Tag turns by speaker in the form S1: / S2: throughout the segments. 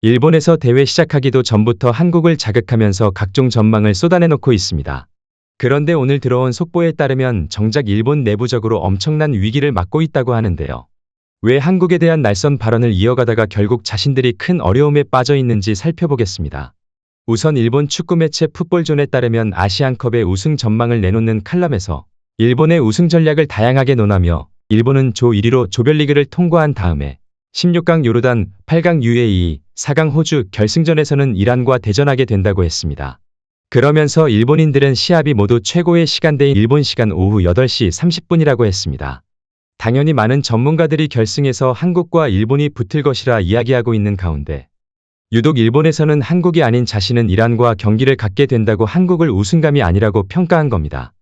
S1: 일본에서 대회 시작하기도 전부터 한국을 자극하면서 각종 전망을 쏟아내놓고 있습니다. 그런데 오늘 들어온 속보에 따르면 정작 일본 내부적으로 엄청난 위기를 맞고 있다고 하는데요. 왜 한국에 대한 날선 발언을 이어가다가 결국 자신들이 큰 어려움에 빠져 있는지 살펴보겠습니다. 우선 일본 축구 매체 풋볼존에 따르면 아시안컵의 우승 전망을 내놓는 칼럼에서 일본의 우승 전략을 다양하게 논하며 일본은 조 1위로 조별리그를 통과한 다음에 16강 요르단, 8강 UAE, 4강 호주, 결승전에서는 이란과 대전하게 된다고 했습니다. 그러면서 일본인들은 시합이 모두 최고의 시간대인 일본 시간 오후 8시 30분이라고 했습니다. 당연히 많은 전문가들이 결승에서 한국과 일본이 붙을 것이라 이야기하고 있는 가운데 유독 일본에서는 한국이 아닌 자신은 이란과 경기를 갖게 된다고 한국을 우승감이 아니라고 평가한 겁니다.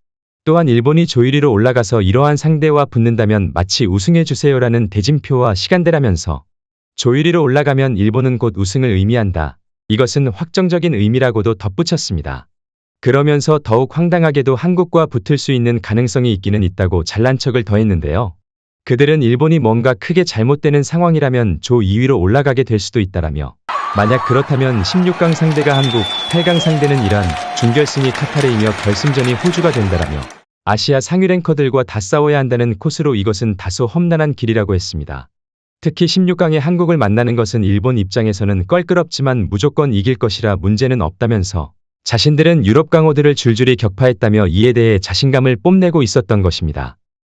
S1: 또한 일본이 조 1위로 올라가서 이러한 상대와 붙는다면 마치 우승해주세요라는 대진표와 시간대라면서 조 1위로 올라가면 일본은 곧 우승을 의미한다. 이것은 확정적인 의미라고도 덧붙였습니다. 그러면서 더욱 황당하게도 한국과 붙을 수 있는 가능성이 있기는 있다고 잘난 척을 더했는데요. 그들은 일본이 뭔가 크게 잘못되는 상황이라면 조 2위로 올라가게 될 수도 있다라며 만약 그렇다면 16강 상대가 한국, 8강 상대는 이란, 준결승이 카타르이며 결승전이 호주가 된다라며 아시아 상위 랭커들과 다 싸워야 한다는 코스로 이것은 다소 험난한 길이라고 했습니다. 특히 16강에 한국을 만나는 것은 일본 입장에서는 껄끄럽지만 무조건 이길 것이라 문제는 없다면서 자신들은 유럽 강호들을 줄줄이 격파했다며 이에 대해 자신감을 뽐내고 있었던 것입니다.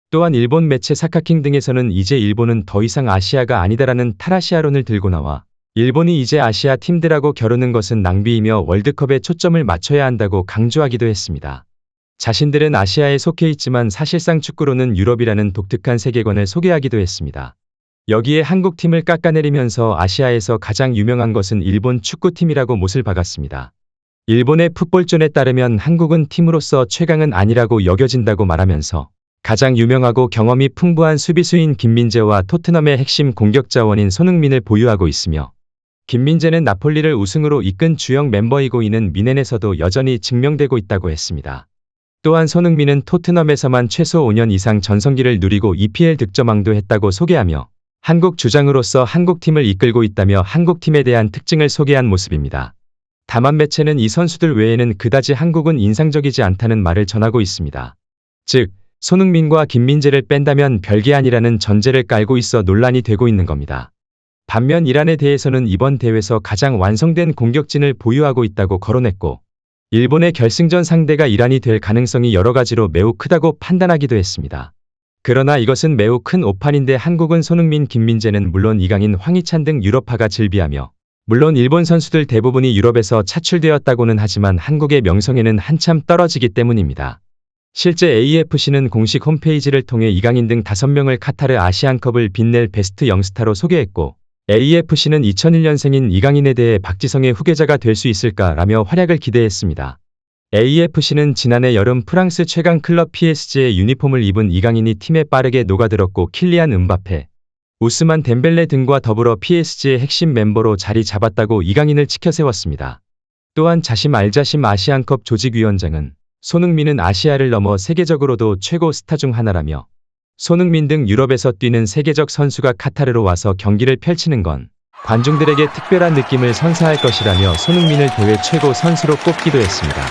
S1: 또한 일본 매체 사카킹 등에서는 이제 일본은 더 이상 아시아가 아니다라는 탈아시아론을 들고 나와 일본이 이제 아시아 팀들하고 겨루는 것은 낭비이며 월드컵에 초점을 맞춰야 한다고 강조하기도 했습니다. 자신들은 아시아에 속해 있지만 사실상 축구로는 유럽이라는 독특한 세계관을 소개하기도 했습니다. 여기에 한국팀을 깎아내리면서 아시아에서 가장 유명한 것은 일본 축구팀이라고 못을 박았습니다. 일본의 풋볼존에 따르면 한국은 팀으로서 최강은 아니라고 여겨진다고 말하면서 가장 유명하고 경험이 풍부한 수비수인 김민재와 토트넘의 핵심 공격 자원인 손흥민을 보유하고 있으며 김민재는 나폴리를 우승으로 이끈 주역 멤버이고 이는 미넨에서도 여전히 증명되고 있다고 했습니다. 또한 손흥민은 토트넘에서만 최소 5년 이상 전성기를 누리고 EPL 득점왕도 했다고 소개하며 한국 주장으로서 한국팀을 이끌고 있다며 한국팀에 대한 특징을 소개한 모습입니다. 다만 매체는 이 선수들 외에는 그다지 한국은 인상적이지 않다는 말을 전하고 있습니다. 즉, 손흥민과 김민재를 뺀다면 별게 아니라는 전제를 깔고 있어 논란이 되고 있는 겁니다. 반면 이란에 대해서는 이번 대회에서 가장 완성된 공격진을 보유하고 있다고 거론했고 일본의 결승전 상대가 이란이 될 가능성이 여러 가지로 매우 크다고 판단하기도 했습니다. 그러나 이것은 매우 큰 오판인데 한국은 손흥민, 김민재는 물론 이강인, 황희찬 등 유럽파가 즐비하며 물론 일본 선수들 대부분이 유럽에서 차출되었다고는 하지만 한국의 명성에는 한참 떨어지기 때문입니다. 실제 AFC는 공식 홈페이지를 통해 이강인 등 5명을 카타르 아시안컵을 빛낼 베스트 영스타로 소개했고 AFC는 2001년생인 이강인에 대해 박지성의 후계자가 될 수 있을까라며 활약을 기대했습니다. AFC는 지난해 여름 프랑스 최강 클럽 PSG의 유니폼을 입은 이강인이 팀에 빠르게 녹아들었고 킬리안 음바페, 우스만 덴벨레 등과 더불어 PSG의 핵심 멤버로 자리 잡았다고 이강인을 치켜세웠습니다. 또한 자심 알자심 아시안컵 조직위원장은 손흥민은 아시아를 넘어 세계적으로도 최고 스타 중 하나라며 손흥민 등 유럽에서 뛰는 세계적 선수가 카타르로 와서 경기를 펼치는 건 관중들에게 특별한 느낌을 선사할 것이라며 손흥민을 대회 최고 선수로 꼽기도 했습니다.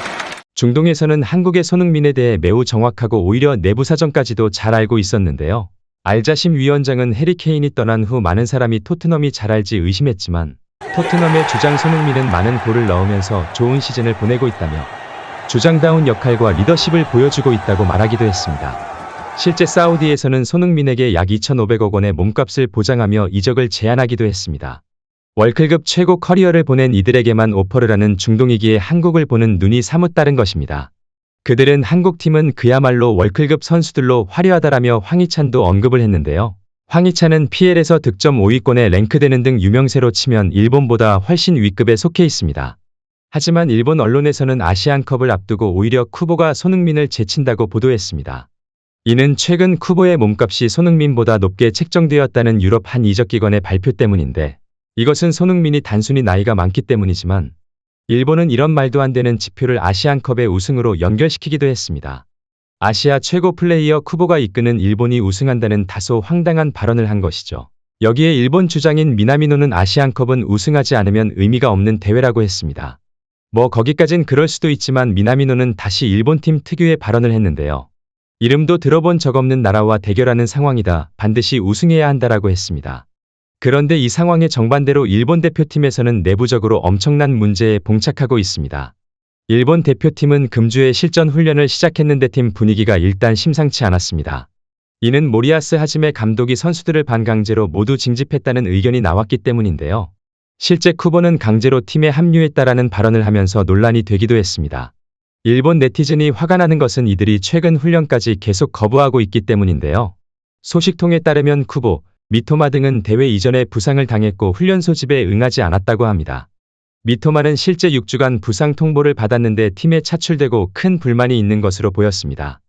S1: 중동에서는 한국의 손흥민에 대해 매우 정확하고 오히려 내부 사정까지도 잘 알고 있었는데요. 알자심 위원장은 해리 케인이 떠난 후 많은 사람이 토트넘이 잘할지 의심했지만 토트넘의 주장 손흥민은 많은 골을 넣으면서 좋은 시즌을 보내고 있다며 주장다운 역할과 리더십을 보여주고 있다고 말하기도 했습니다. 실제 사우디에서는 손흥민에게 약 2,500억 원의 몸값을 보장하며 이적을 제안하기도 했습니다. 월클급 최고 커리어를 보낸 이들에게만 오퍼를 하는 중동이기에 한국을 보는 눈이 사뭇 다른 것입니다. 그들은 한국팀은 그야말로 월클급 선수들로 화려하다라며 황희찬도 언급을 했는데요. 황희찬은 PL에서 득점 5위권에 랭크되는 등 유명세로 치면 일본보다 훨씬 위급에 속해 있습니다. 하지만 일본 언론에서는 아시안컵을 앞두고 오히려 쿠보가 손흥민을 제친다고 보도했습니다. 이는 최근 쿠보의 몸값이 손흥민보다 높게 책정되었다는 유럽 한 이적기관의 발표 때문인데 이것은 손흥민이 단순히 나이가 많기 때문이지만 일본은 이런 말도 안 되는 지표를 아시안컵의 우승으로 연결시키기도 했습니다. 아시아 최고 플레이어 쿠보가 이끄는 일본이 우승한다는 다소 황당한 발언을 한 것이죠. 여기에 일본 주장인 미나미노는 아시안컵은 우승하지 않으면 의미가 없는 대회라고 했습니다. 뭐 거기까진 그럴 수도 있지만 미나미노는 다시 일본팀 특유의 발언을 했는데요. 이름도 들어본 적 없는 나라와 대결하는 상황이다. 반드시 우승해야 한다라고 했습니다. 그런데 이 상황의 정반대로 일본 대표팀에서는 내부적으로 엄청난 문제에 봉착하고 있습니다. 일본 대표팀은 금주에 실전 훈련을 시작했는데 팀 분위기가 일단 심상치 않았습니다. 이는 모리아스 하지메 감독이 선수들을 반강제로 모두 징집했다는 의견이 나왔기 때문인데요. 실제 쿠보는 강제로 팀에 합류했다라는 발언을 하면서 논란이 되기도 했습니다. 일본 네티즌이 화가 나는 것은 이들이 최근 훈련까지 계속 거부하고 있기 때문인데요. 소식통에 따르면 쿠보, 미토마 등은 대회 이전에 부상을 당했고 훈련 소집에 응하지 않았다고 합니다. 미토마는 실제 6주간 부상 통보를 받았는데 팀에 차출되고 큰 불만이 있는 것으로 보였습니다.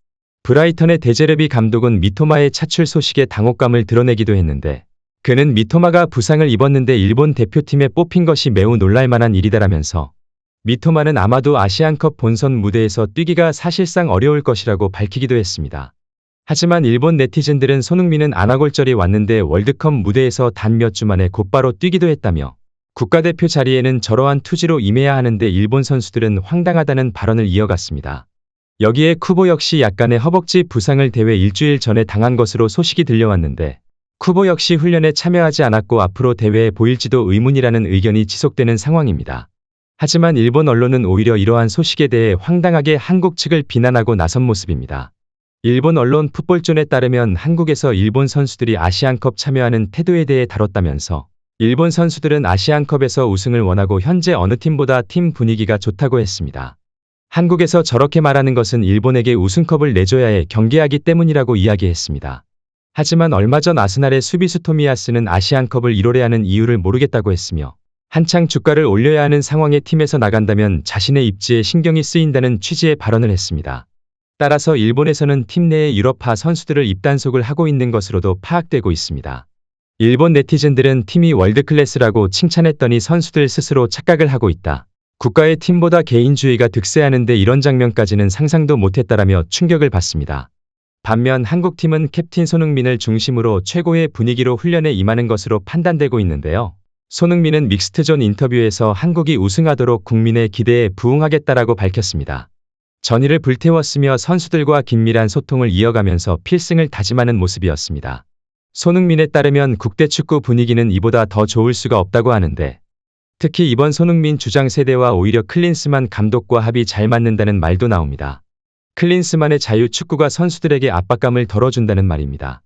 S1: 브라이턴의 데제르비 감독은 미토마의 차출 소식에 당혹감을 드러내기도 했는데 그는 미토마가 부상을 입었는데 일본 대표팀에 뽑힌 것이 매우 놀랄만한 일이다라면서 미토마는 아마도 아시안컵 본선 무대에서 뛰기가 사실상 어려울 것이라고 밝히기도 했습니다. 하지만 일본 네티즌들은 손흥민은 안아골절이 왔는데 월드컵 무대에서 단 몇 주 만에 곧바로 뛰기도 했다며 국가대표 자리에는 저러한 투지로 임해야 하는데 일본 선수들은 황당하다는 발언을 이어갔습니다. 여기에 쿠보 역시 약간의 허벅지 부상을 대회 일주일 전에 당한 것으로 소식이 들려왔는데 쿠보 역시 훈련에 참여하지 않았고 앞으로 대회에 보일지도 의문이라는 의견이 지속되는 상황입니다. 하지만 일본 언론은 오히려 이러한 소식에 대해 황당하게 한국 측을 비난하고 나선 모습입니다. 일본 언론 풋볼존에 따르면 한국에서 일본 선수들이 아시안컵 참여하는 태도에 대해 다뤘다면서 일본 선수들은 아시안컵에서 우승을 원하고 현재 어느 팀보다 팀 분위기가 좋다고 했습니다. 한국에서 저렇게 말하는 것은 일본에게 우승컵을 내줘야 해 경계하기 때문이라고 이야기했습니다. 하지만 얼마 전 아스날의 수비수 토미야스는 아시안컵을 1월에 하는 이유를 모르겠다고 했으며 한창 주가를 올려야 하는 상황에 팀에서 나간다면 자신의 입지에 신경이 쓰인다는 취지의 발언을 했습니다. 따라서 일본에서는 팀 내에 유럽파 선수들을 입단속을 하고 있는 것으로도 파악되고 있습니다. 일본 네티즌들은 팀이 월드클래스라고 칭찬했더니 선수들 스스로 착각을 하고 있다. 국가의 팀보다 개인주의가 득세하는데 이런 장면까지는 상상도 못했다라며 충격을 받습니다. 반면 한국팀은 캡틴 손흥민을 중심으로 최고의 분위기로 훈련에 임하는 것으로 판단되고 있는데요. 손흥민은 믹스트존 인터뷰에서 한국이 우승하도록 국민의 기대에 부응하겠다라고 밝혔습니다. 전의를 불태웠으며 선수들과 긴밀한 소통을 이어가면서 필승을 다짐하는 모습이었습니다. 손흥민에 따르면 국대 축구 분위기는 이보다 더 좋을 수가 없다고 하는데 특히 이번 손흥민 주장 세대와 오히려 클린스만 감독과 합이 잘 맞는다는 말도 나옵니다. 클린스만의 자유 축구가 선수들에게 압박감을 덜어준다는 말입니다.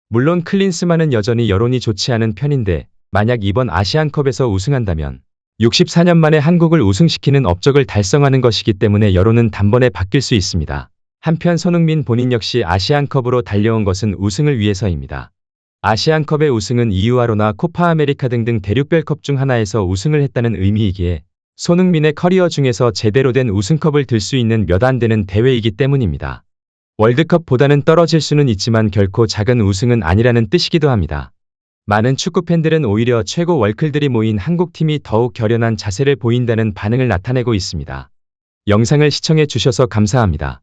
S1: 물론 클린스만은 여전히 여론이 좋지 않은 편인데 만약 이번 아시안컵에서 우승한다면 64년 만에 한국을 우승시키는 업적을 달성하는 것이기 때문에 여론은 단번에 바뀔 수 있습니다. 한편 손흥민 본인 역시 아시안컵으로 달려온 것은 우승을 위해서입니다. 아시안컵의 우승은 EU아로나 코파 아메리카 등등 대륙별컵 중 하나에서 우승을 했다는 의미이기에 손흥민의 커리어 중에서 제대로 된 우승컵을 들 수 있는 몇 안 되는 대회이기 때문입니다. 월드컵보다는 떨어질 수는 있지만 결코 작은 우승은 아니라는 뜻이기도 합니다. 많은 축구팬들은 오히려 최고 월클들이 모인 한국팀이 더욱 결연한 자세를 보인다는 반응을 나타내고 있습니다. 영상을 시청해 주셔서 감사합니다.